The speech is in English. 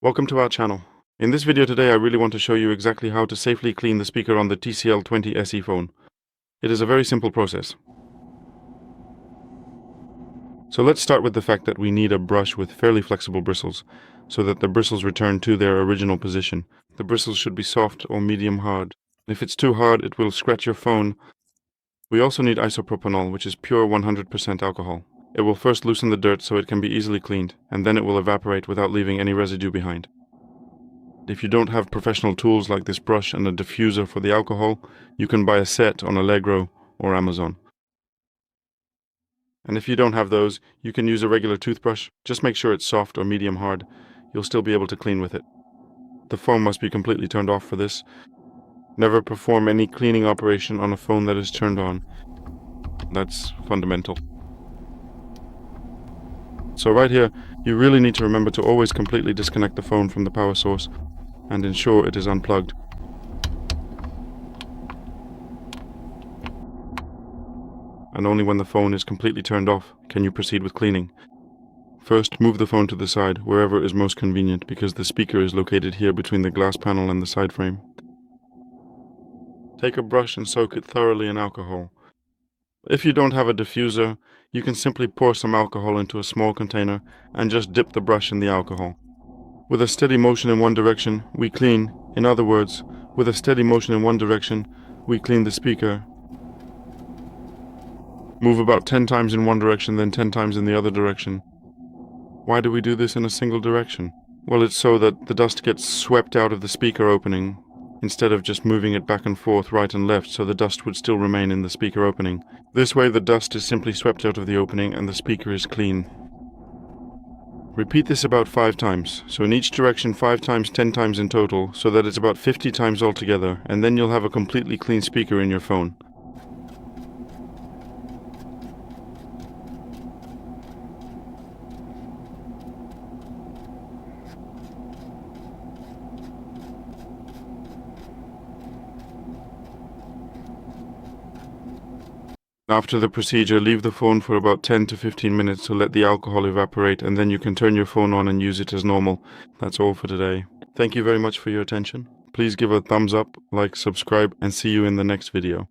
Welcome to our channel. In this video today I really want to show you exactly how to safely clean the speaker on the TCL 20 SE phone. It is a very simple process. So let's start with the fact that we need a brush with fairly flexible bristles, so that the bristles return to their original position. The bristles should be soft or medium hard. If it's too hard, it will scratch your phone. We also need isopropyl, which is pure 100% alcohol. It will first loosen the dirt so it can be easily cleaned, and then it will evaporate without leaving any residue behind. If you don't have professional tools like this brush and a diffuser for the alcohol, you can buy a set on Allegro or Amazon. And if you don't have those, you can use a regular toothbrush. Just make sure it's soft or medium hard. You'll still be able to clean with it. The phone must be completely turned off for this. Never perform any cleaning operation on a phone that is turned on. That's fundamental. So right here, you really need to remember to always completely disconnect the phone from the power source and ensure it is unplugged. And only when the phone is completely turned off can you proceed with cleaning. First, move the phone to the side, wherever is most convenient, because the speaker is located here between the glass panel and the side frame. Take a brush and soak it thoroughly in alcohol. If you don't have a diffuser, you can simply pour some alcohol into a small container and just dip the brush in the alcohol. With a steady motion in one direction, we clean. In other words, with a steady motion in one direction, we clean the speaker. Move about 10 times in one direction, then 10 times in the other direction. Why do we do this in a single direction? Well, it's so that the dust gets swept out of the speaker opening, instead of just moving it back and forth right and left, so the dust would still remain in the speaker opening. This way the dust is simply swept out of the opening and the speaker is clean. Repeat this about 5 times, so in each direction 5 times, 10 times in total, so that it's about 50 times altogether, and then you'll have a completely clean speaker in your phone. After the procedure, leave the phone for about 10 to 15 minutes to let the alcohol evaporate, and then you can turn your phone on and use it as normal. That's all for today. Thank you very much for your attention. Please give a thumbs up, like, subscribe, and see you in the next video.